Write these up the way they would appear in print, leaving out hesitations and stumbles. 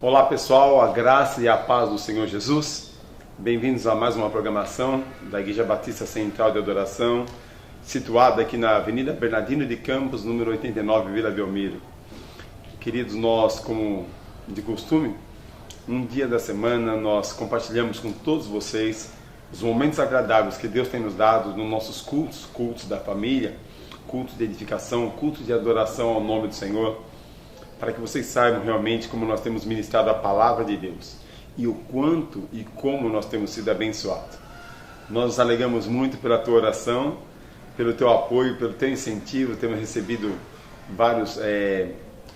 Olá pessoal, a graça e a paz do Senhor Jesus. Bem-vindos a mais uma programação da Igreja Batista Central de Adoração, situada aqui na Avenida Bernardino de Campos, número 89, Vila Belmiro. Queridos, nós, como de costume, um dia da semana nós compartilhamos com todos vocês os momentos agradáveis que Deus tem nos dado nos nossos cultos da família, cultos de edificação, cultos de adoração ao nome do Senhor, para que vocês saibam realmente como nós temos ministrado a palavra de Deus e o quanto e como nós temos sido abençoados. Nós nos alegramos muito pela tua oração, pelo teu apoio, pelo teu incentivo. Temos recebido vários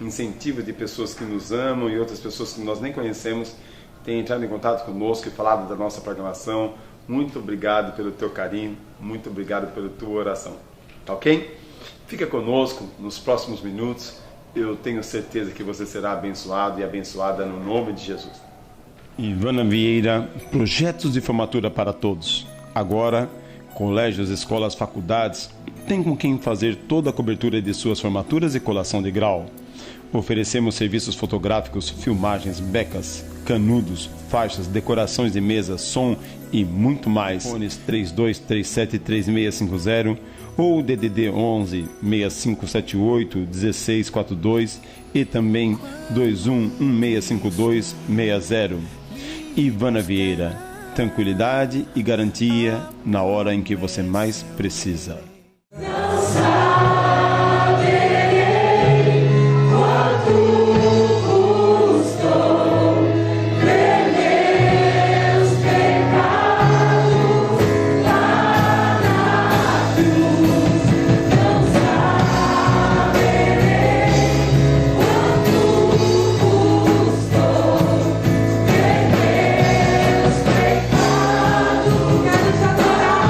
incentivos de pessoas que nos amam e outras pessoas que nós nem conhecemos têm entrado em contato conosco e falado da nossa programação. Muito obrigado pelo teu carinho, muito obrigado pela tua oração. Tá ok? Fica conosco nos próximos minutos. Eu tenho certeza que você será abençoado e abençoada no nome de Jesus. Ivana Vieira, projetos de formatura para todos. Agora, colégios, escolas, faculdades, tem com quem fazer toda a cobertura de suas formaturas e colação de grau. Oferecemos serviços fotográficos, filmagens, becas, canudos, faixas, decorações de mesa, som e muito mais. Fones 32373650 ou DDD 11 6578 1642 e também 21165260. Ivana Vieira, tranquilidade e garantia na hora em que você mais precisa. Quero te adorar,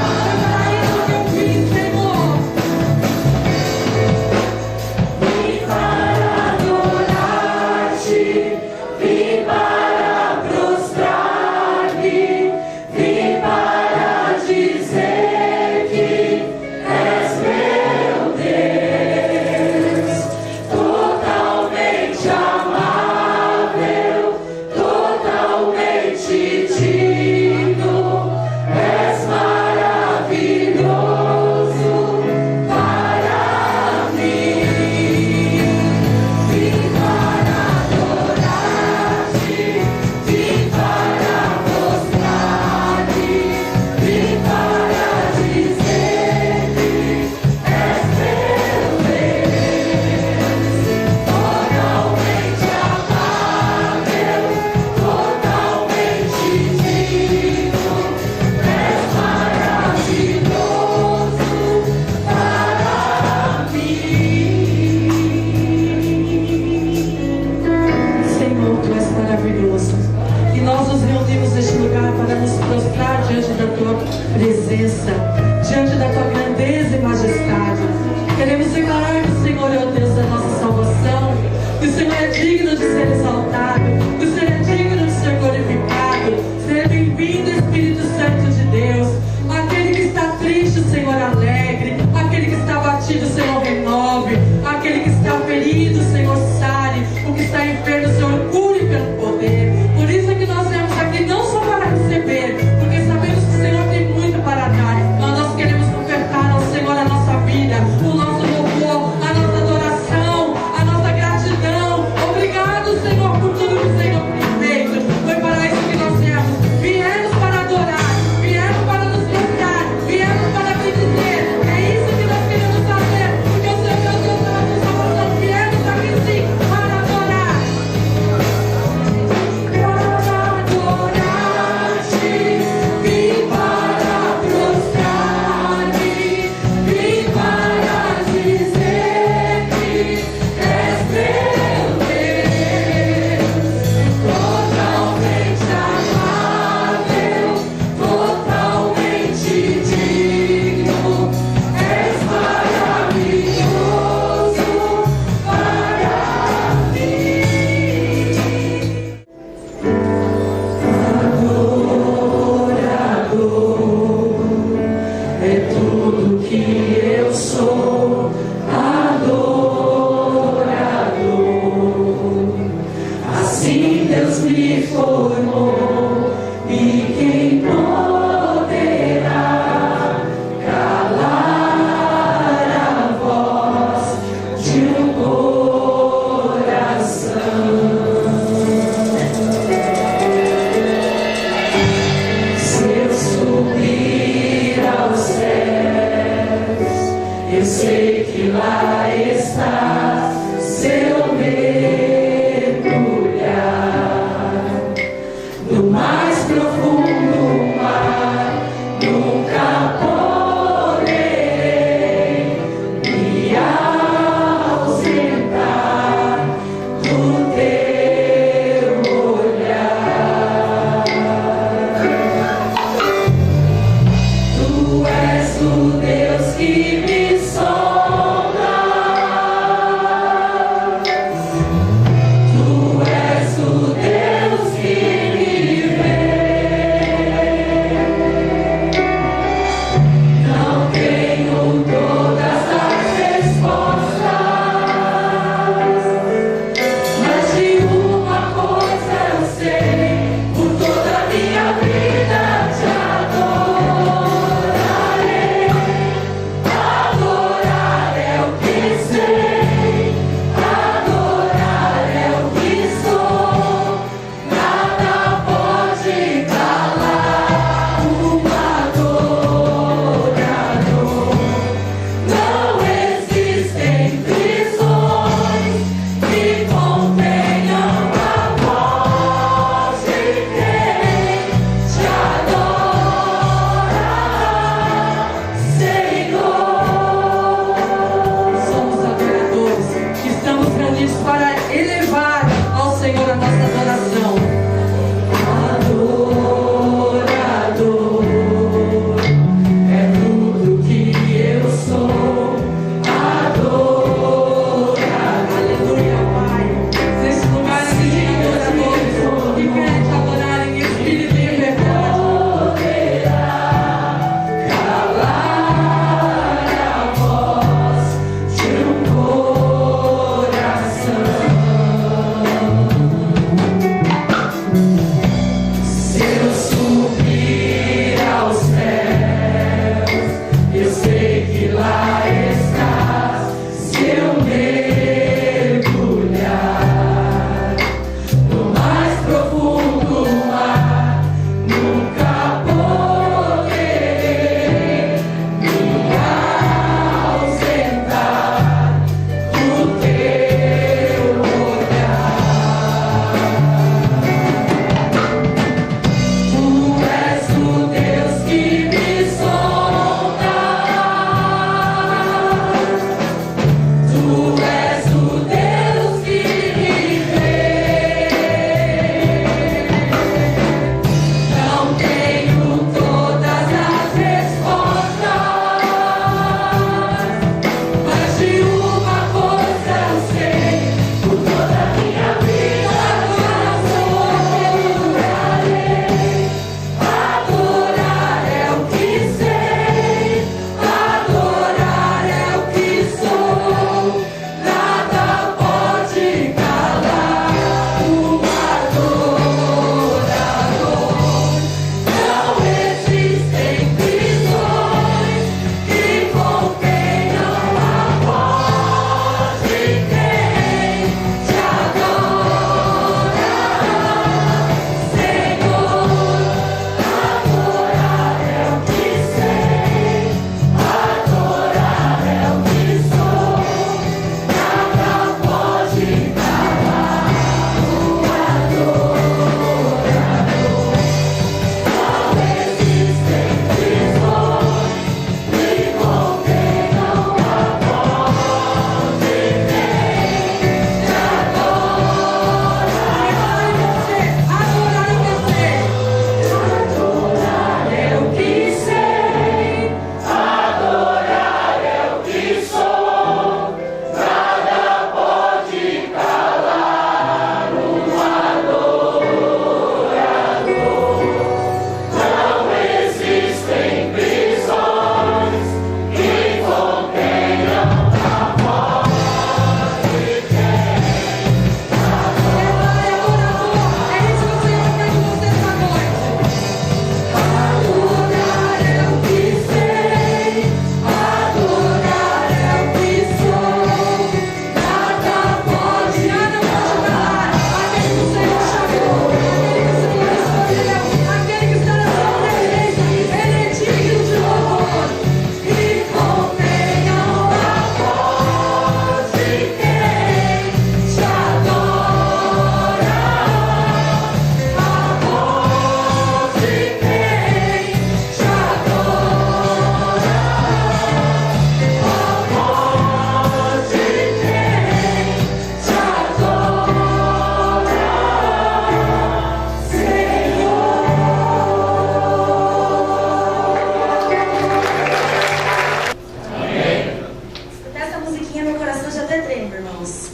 musiquinha meu coração já até treme, irmãos.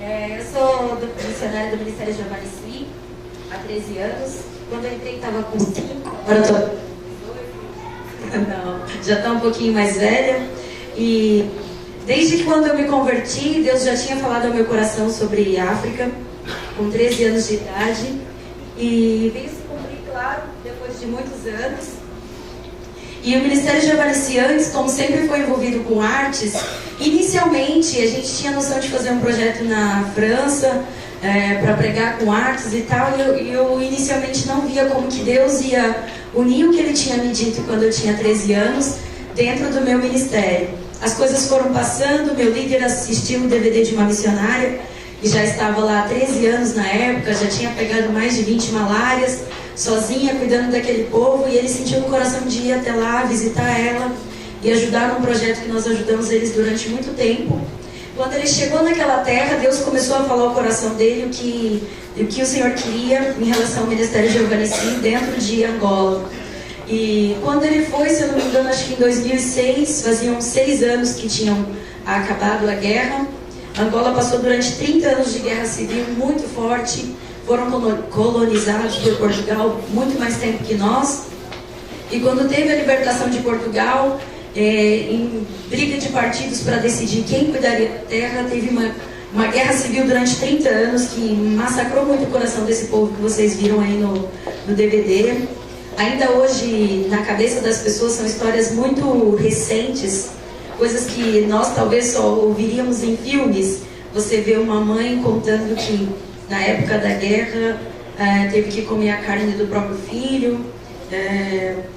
Eu sou missionária do Ministério Giovanni Sui há 13 anos. Quando eu entrei estava com 5, agora eu tô... Não, já está um pouquinho mais velha. E desde que quando eu me converti, Deus já tinha falado ao meu coração sobre África, com 13 anos de idade. E veio se cumprir, claro, depois de muitos anos. E o Ministério Giovanni Sui, antes, como sempre foi envolvido com artes, inicialmente a gente tinha noção de fazer um projeto na França, para pregar com artes e tal, e eu inicialmente não via como que Deus ia unir o que Ele tinha me dito quando eu tinha 13 anos dentro do meu ministério. As coisas foram passando, meu líder assistiu o DVD de uma missionária, e já estava lá há 13 anos na época, já tinha pegado mais de 20 malárias, sozinha, cuidando daquele povo, e ele sentiu no coração de ir até lá, visitar ela e ajudar num projeto que nós ajudamos eles durante muito tempo. Quando ele chegou naquela terra, Deus começou a falar ao coração dele o que o Senhor queria em relação ao Ministério Giovanni Sui dentro de Angola. E quando ele foi, se eu não me engano, acho que em 2006, faziam 6 anos que tinham acabado a guerra. Angola passou durante 30 anos de guerra civil muito forte, foram colonizados por Portugal muito mais tempo que nós. E quando teve a libertação de Portugal, em briga de partidos para decidir quem cuidaria da terra, teve uma guerra civil durante 30 anos que massacrou muito o coração desse povo que vocês viram aí no DVD. Ainda hoje, na cabeça das pessoas, são histórias muito recentes, coisas que nós talvez só ouviríamos em filmes. Você vê uma mãe contando que na época da guerra teve que comer a carne do próprio filho,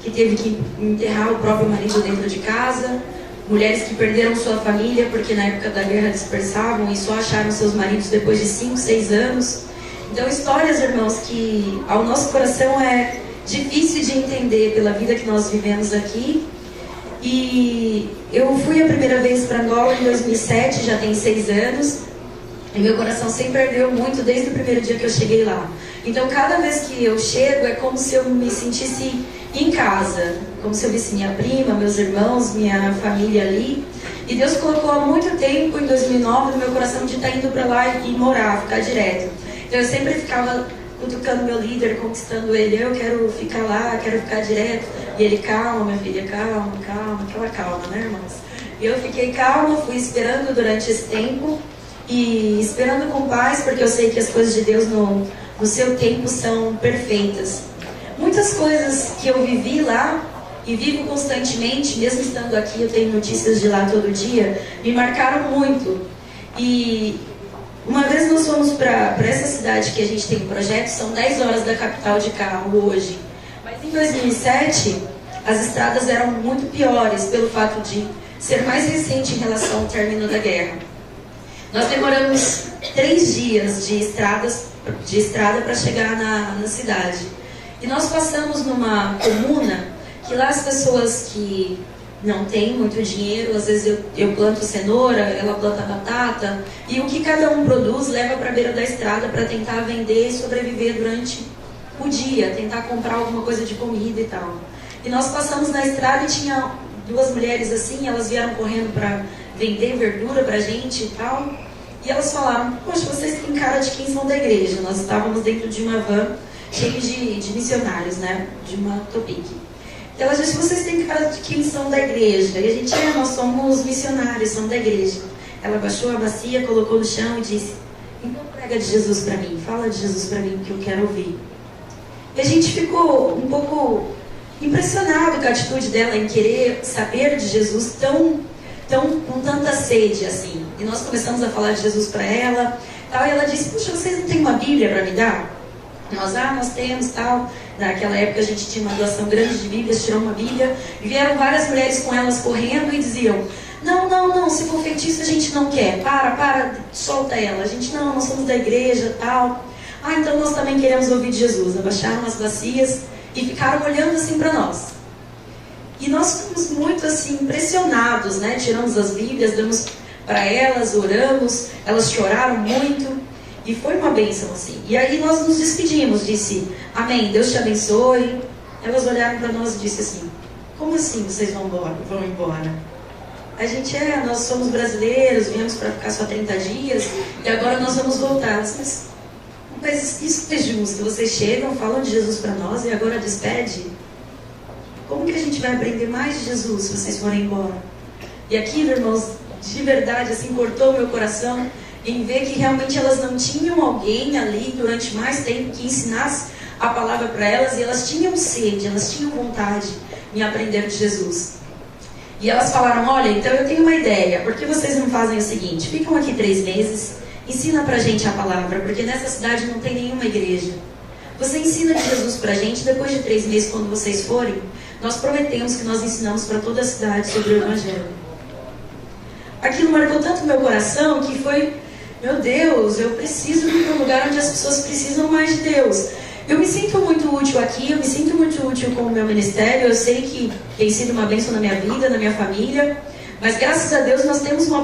que teve que enterrar o próprio marido dentro de casa, mulheres que perderam sua família porque na época da guerra dispersavam e só acharam seus maridos depois de 5, 6 anos. Então histórias, irmãos, que ao nosso coração é difícil de entender pela vida que nós vivemos aqui. E eu fui a primeira vez para Angola em 2007, já tem 6 anos, e meu coração sempre ardeu muito desde o primeiro dia que eu cheguei lá. Então cada vez que eu chego é como se eu me sentisse em casa, como se eu visse minha prima, meus irmãos, minha família ali. E Deus colocou há muito tempo, em 2009, no meu coração de estar indo para lá e morar, ficar direto. Então eu sempre ficava cutucando meu líder, conquistando ele: eu quero ficar lá, quero ficar direto. E ele: calma, minha filha, calma, calma, aquela calma, né, irmãos? E eu fiquei calma, fui esperando durante esse tempo, e esperando com paz, porque eu sei que as coisas de Deus no seu tempo são perfeitas. Muitas coisas que eu vivi lá, e vivo constantemente, mesmo estando aqui, eu tenho notícias de lá todo dia, me marcaram muito. E uma vez nós fomos para essa cidade que a gente tem um projeto, são 10 horas da capital de carro hoje. Mas em 2007, as estradas eram muito piores, pelo fato de ser mais recente em relação ao término da guerra. Nós demoramos 3 dias de estrada para chegar na cidade. E nós passamos numa comuna que lá as pessoas que não têm muito dinheiro, às vezes eu planto cenoura, ela planta batata, e o que cada um produz leva para a beira da estrada para tentar vender e sobreviver durante o dia, tentar comprar alguma coisa de comida e tal. E nós passamos na estrada e tinha 2 mulheres assim, elas vieram correndo para vender verdura pra gente e tal. E elas falaram: poxa, vocês têm cara de quem são da igreja. Nós estávamos dentro de uma van cheia de missionários, né? De uma Topic. Então elas disseram: vocês têm cara de quem são da igreja. E a gente: nós somos missionários, somos da igreja. Ela baixou a bacia, colocou no chão e disse: então prega de Jesus pra mim, fala de Jesus pra mim, que eu quero ouvir. E a gente ficou um pouco impressionado com a atitude dela em querer saber de Jesus com tanta sede assim. E nós começamos a falar de Jesus para ela, tal, e ela disse: puxa, vocês não têm uma Bíblia para me dar? Nós temos, tal. Naquela época a gente tinha uma doação grande de Bíblias, tirou uma Bíblia, e vieram várias mulheres com elas correndo e diziam: não, se for feitiço a gente não quer, para, solta ela, a gente não, nós somos da igreja, tal. Então nós também queremos ouvir de Jesus. Abaixaram as bacias e ficaram olhando assim para nós. E nós ficamos muito assim impressionados, né? Tiramos as Bíblias, damos para elas, oramos, elas choraram muito e foi uma bênção assim. E aí nós nos despedimos, disse: amém, Deus te abençoe. Elas olharam para nós e disse assim: como assim vocês vão embora? nós somos brasileiros, viemos para ficar só 30 dias e agora nós vamos voltar. Mas isso é justo, vocês chegam, falam de Jesus para nós e agora despede? Como que a gente vai aprender mais de Jesus se vocês forem embora? E aquilo, irmãos, de verdade, assim, cortou meu coração em ver que realmente elas não tinham alguém ali durante mais tempo que ensinasse a palavra para elas, e elas tinham sede, elas tinham vontade em aprender de Jesus. E elas falaram, olha, então eu tenho uma ideia, por que vocês não fazem o seguinte, ficam aqui 3 meses, ensina pra gente a palavra, porque nessa cidade não tem nenhuma igreja. Você ensina de Jesus pra gente, depois de 3 meses, quando vocês forem, nós prometemos que nós ensinamos para toda a cidade sobre o Evangelho. Aquilo marcou tanto meu coração que foi, meu Deus, eu preciso ir para um lugar onde as pessoas precisam mais de Deus. Eu me sinto muito útil aqui, eu me sinto muito útil com o meu ministério, eu sei que tem sido uma bênção na minha vida, na minha família, mas graças a Deus nós temos uma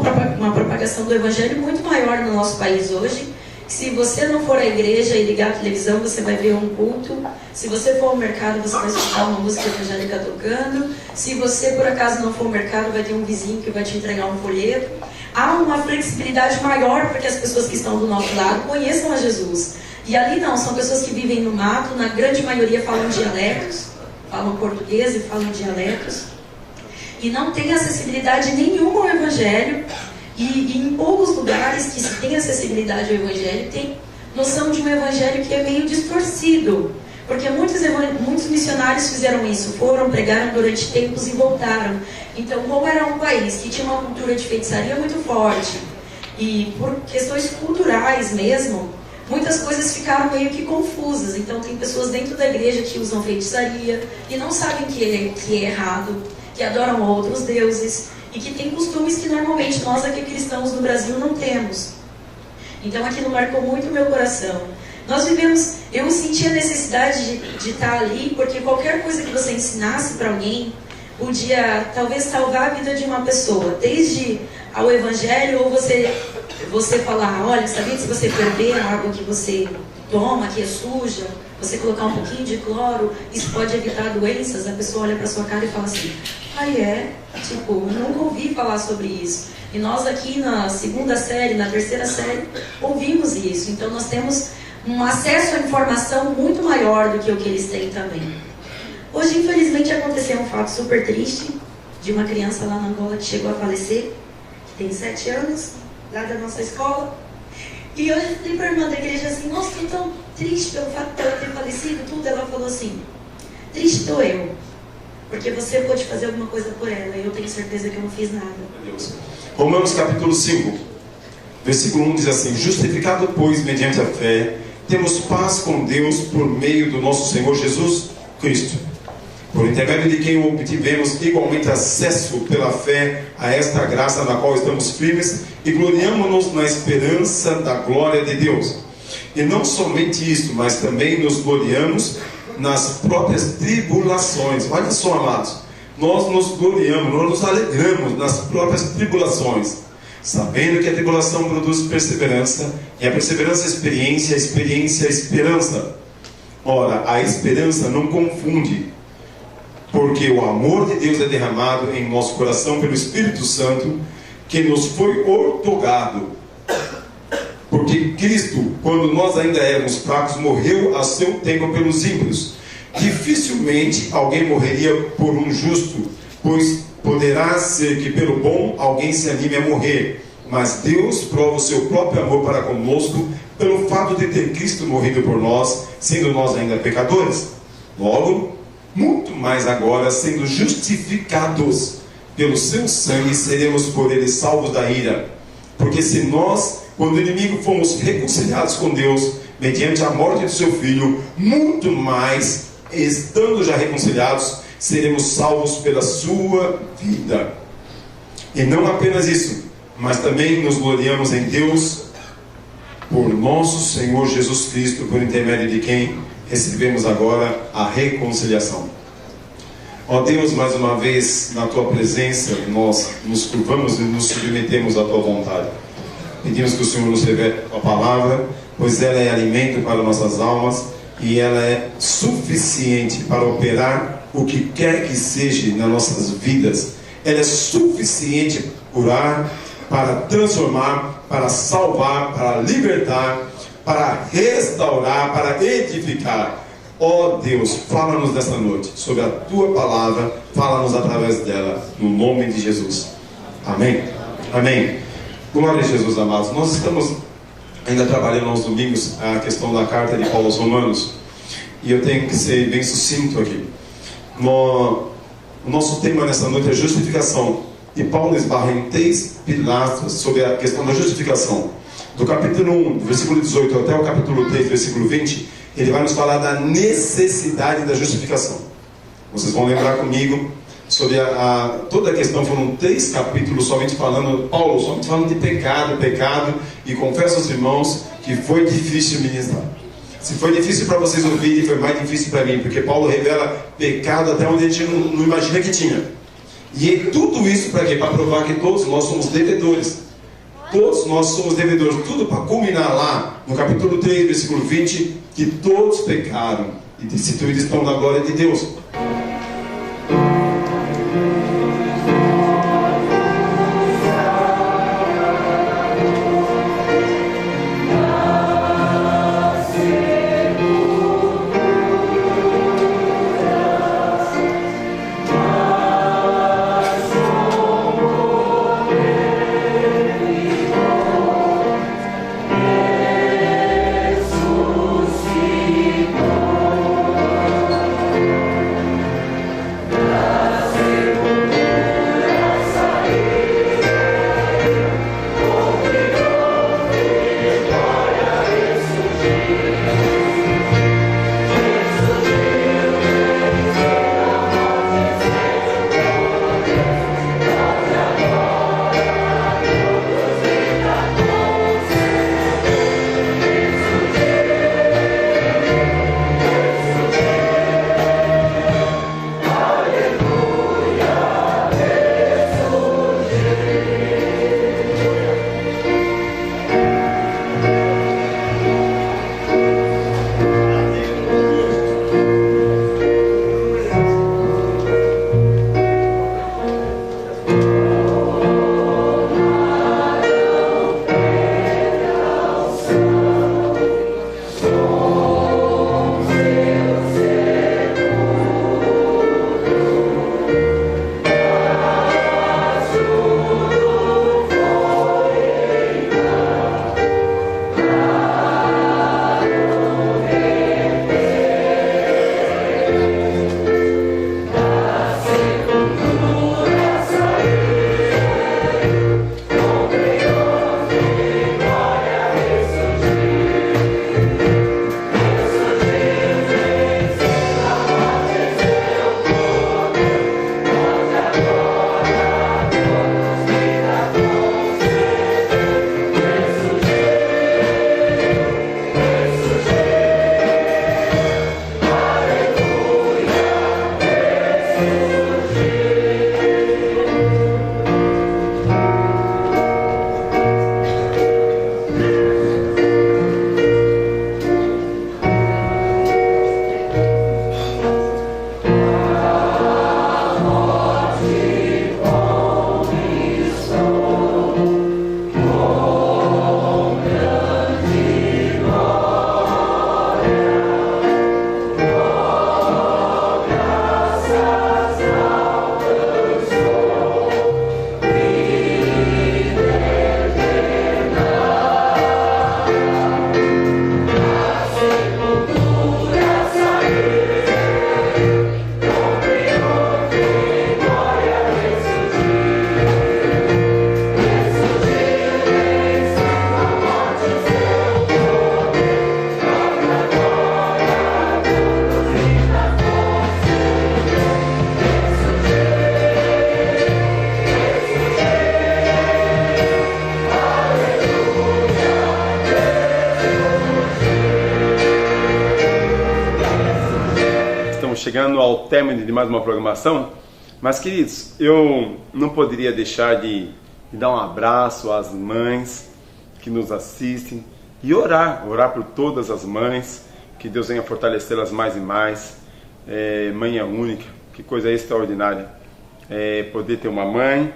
propagação do Evangelho muito maior no nosso país hoje. Se você não for à igreja e ligar a televisão, você vai ver um culto. Se você for ao mercado, você vai escutar uma música evangélica tocando. Se você por acaso não for ao mercado, vai ter um vizinho que vai te entregar um folheto. Há uma flexibilidade maior para que as pessoas que estão do nosso lado conheçam a Jesus. E ali não, são pessoas que vivem no mato, na grande maioria falam dialetos, falam português e falam dialetos, e não tem acessibilidade nenhuma ao Evangelho, e em poucos lugares que se tem acessibilidade ao Evangelho, tem noção de um Evangelho que é meio distorcido, porque muitos missionários fizeram isso, foram, pregaram durante tempos e voltaram. Então, como era um país que tinha uma cultura de feitiçaria muito forte, e por questões culturais mesmo, muitas coisas ficaram meio que confusas. Então tem pessoas dentro da igreja que usam feitiçaria e não sabem que é errado, que adoram outros deuses e que têm costumes que normalmente nós aqui cristãos no Brasil não temos. Então aquilo marcou muito o meu coração. Eu senti a necessidade de estar ali, porque qualquer coisa que você ensinasse para alguém podia talvez salvar a vida de uma pessoa, desde ao Evangelho, ou você falar, olha, sabia que se você beber a água que você toma, que é suja, você colocar um pouquinho de cloro, isso pode evitar doenças? A pessoa olha para sua cara e fala assim, tipo, eu nunca ouvi falar sobre isso. E nós aqui na 2ª série, na 3ª série, ouvimos isso. Então nós temos um acesso à informação muito maior do que o que eles têm também. Hoje, infelizmente, aconteceu um fato super triste de uma criança lá na Angola que chegou a falecer, que tem 7 anos, lá da nossa escola. E hoje eu falei para a irmã da igreja assim, nossa, estou tão triste pelo fato de ela ter falecido, tudo. Ela falou assim, triste estou eu, porque você pôde fazer alguma coisa por ela, e eu tenho certeza que eu não fiz nada. Deus. Romanos capítulo 5, versículo 1 diz assim, justificado, pois, mediante a fé, temos paz com Deus por meio do nosso Senhor Jesus Cristo, por intermédio de quem obtivemos igualmente acesso pela fé a esta graça na qual estamos firmes e gloriamo-nos na esperança da glória de Deus. E não somente isto, mas também nos gloriamos nas próprias tribulações. Olha só, amados, nós nos gloriamos, nós nos alegramos nas próprias tribulações, sabendo que a tribulação produz perseverança, e a perseverança experiência, a experiência esperança. Ora, a esperança não confunde, porque o amor de Deus é derramado em nosso coração pelo Espírito Santo, que nos foi outorgado. Porque Cristo, quando nós ainda éramos fracos, morreu a seu tempo pelos ímpios. Dificilmente alguém morreria por um justo, pois poderá ser que pelo bom alguém se anime a morrer. Mas Deus prova o seu próprio amor para conosco, pelo fato de ter Cristo morrido por nós, sendo nós ainda pecadores. Logo, muito mais agora, sendo justificados pelo seu sangue, seremos por ele salvos da ira. Porque se nós, quando inimigo, fomos reconciliados com Deus, mediante a morte do seu Filho, muito mais, estando já reconciliados, seremos salvos pela sua vida. E não apenas isso, mas também nos gloriamos em Deus, por nosso Senhor Jesus Cristo, por intermédio de quem recebemos agora a reconciliação. Ó Deus, mais uma vez, na Tua presença, nós nos curvamos e nos submetemos à Tua vontade. Pedimos que o Senhor nos revele a Tua palavra, pois ela é alimento para nossas almas e ela é suficiente para operar o que quer que seja nas nossas vidas, ela é suficiente para curar, para transformar, para salvar, para libertar, para restaurar, para edificar. Ó Deus, fala-nos nesta noite sobre a Tua palavra, fala-nos através dela, no nome de Jesus. Amém? Amém. Glória a Jesus, amados. Nós estamos ainda trabalhando aos domingos a questão da carta de Paulo aos Romanos, e eu tenho que ser bem sucinto aqui. O nosso tema nessa noite é justificação, e Paulo esbarra em 3 pilastras sobre a questão da justificação. Do capítulo 1, do versículo 18 até o capítulo 3, versículo 20, ele vai nos falar da necessidade da justificação. Vocês vão lembrar comigo sobre toda a questão. Foram 3 capítulos somente falando, Paulo somente falando de pecado, e confesso aos irmãos que foi difícil ministrar. Se foi difícil para vocês ouvirem, foi mais difícil para mim, porque Paulo revela pecado até onde a gente não imagina que tinha. E tudo isso para quê? Para provar que todos nós somos devedores. Todos nós somos devedores. Tudo para culminar lá no capítulo 3, versículo 20, que todos pecaram e destituídos estão da glória de Deus. chegando ao término de mais uma programação, mas queridos, eu não poderia deixar de dar um abraço às mães que nos assistem e orar por todas as mães, que Deus venha fortalecê-las mais e mais. Mãe é única, que coisa extraordinária. poder ter uma mãe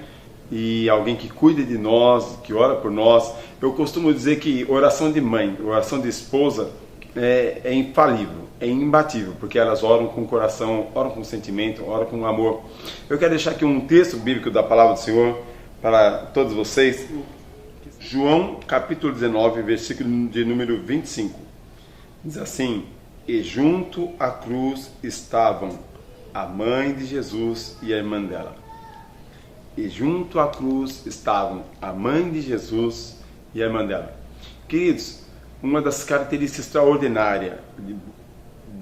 e alguém que cuide de nós, que ora por nós. Eu costumo dizer que oração de mãe, oração de esposa é infalível, é imbatível, porque elas oram com o coração, oram com sentimento, oram com amor. Eu quero deixar aqui um texto bíblico da palavra do Senhor para todos vocês. João capítulo 19, versículo de número 25. Diz assim: e junto à cruz estavam a mãe de Jesus e a irmã dela. E junto à cruz estavam a mãe de Jesus e a irmã dela. Queridos, uma das características extraordinárias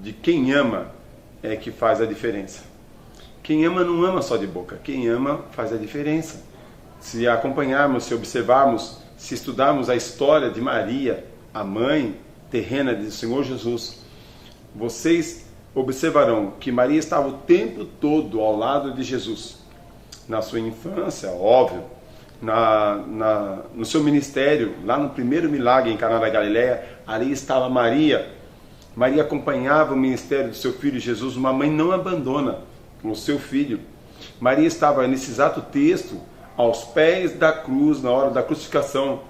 de quem ama é que faz a diferença. Quem ama não ama só de boca, quem ama faz a diferença. Se acompanharmos, se observarmos, se estudarmos a história de Maria, a mãe terrena do Senhor Jesus, vocês observarão que Maria estava o tempo todo ao lado de Jesus. Na sua infância, óbvio, no seu ministério, lá no primeiro milagre em Caná da Galileia, ali estava Maria. Maria acompanhava o ministério do seu filho Jesus. Uma mãe não abandona o seu filho. Maria estava nesse exato texto aos pés da cruz, na hora da crucificação.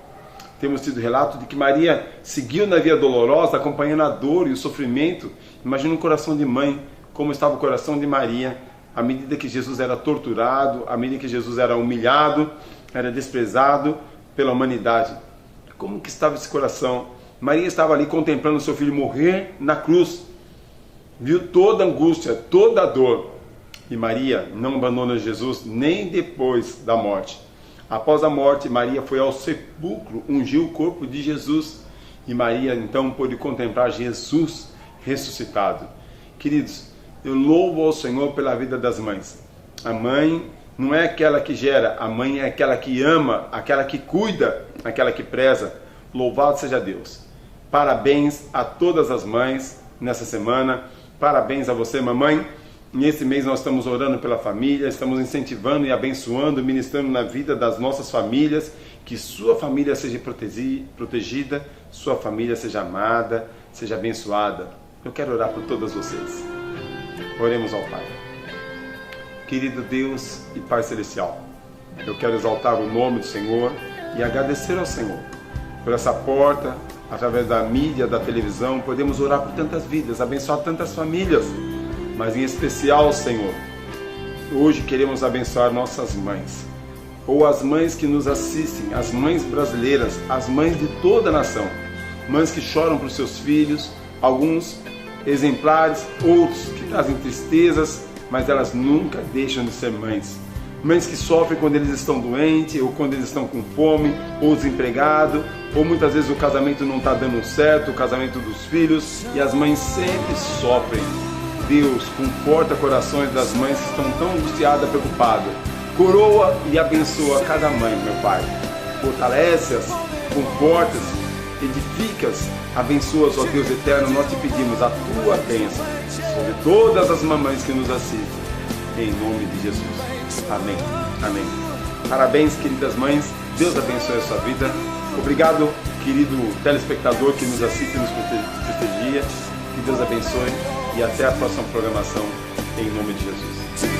Temos tido relato de que Maria seguiu na via dolorosa, acompanhando a dor e o sofrimento. Imagina um coração de mãe, como estava o coração de Maria, à medida que Jesus era torturado, à medida que Jesus era humilhado, era desprezado pela humanidade. Como que estava esse coração? Maria estava ali contemplando o seu filho morrer na cruz. Viu toda a angústia, toda a dor. E Maria não abandona Jesus nem depois da morte. Após a morte, Maria foi ao sepulcro, ungiu o corpo de Jesus. E Maria então pôde contemplar Jesus ressuscitado. Queridos, eu louvo ao Senhor pela vida das mães. A mãe não é aquela que gera, a mãe é aquela que ama, aquela que cuida, aquela que preza. Louvado seja Deus. Parabéns a todas as mães nessa semana. Parabéns a você, mamãe. Nesse mês nós estamos orando pela família, estamos incentivando e abençoando, ministrando na vida das nossas famílias, que sua família seja protegida, sua família seja amada, seja abençoada. Eu quero orar por todas vocês. Oremos ao Pai. Querido Deus e Pai Celestial, eu quero exaltar o nome do Senhor e agradecer ao Senhor por essa porta, através da mídia, da televisão, podemos orar por tantas vidas, abençoar tantas famílias. Mas em especial, Senhor, hoje queremos abençoar nossas mães, ou as mães que nos assistem, as mães brasileiras, as mães de toda a nação, mães que choram por seus filhos, alguns exemplares, outros que trazem tristezas, mas elas nunca deixam de ser mães. Mães que sofrem quando eles estão doentes, ou quando eles estão com fome, ou desempregados, ou muitas vezes o casamento não está dando certo, o casamento dos filhos, e as mães sempre sofrem. Deus, conforta corações das mães que estão tão angustiadas, preocupadas. Coroa e abençoa cada mãe, meu Pai. Fortalece-as, conforta-as, edifica-as, abençoa-as, ó Deus eterno. Nós te pedimos a tua bênção sobre todas as mamães que nos assistem, em nome de Jesus. Amém. Amém. Parabéns, queridas mães. Deus abençoe a sua vida. Obrigado, querido telespectador que nos assiste e nos prestigia. Que Deus abençoe e até a próxima programação, em nome de Jesus.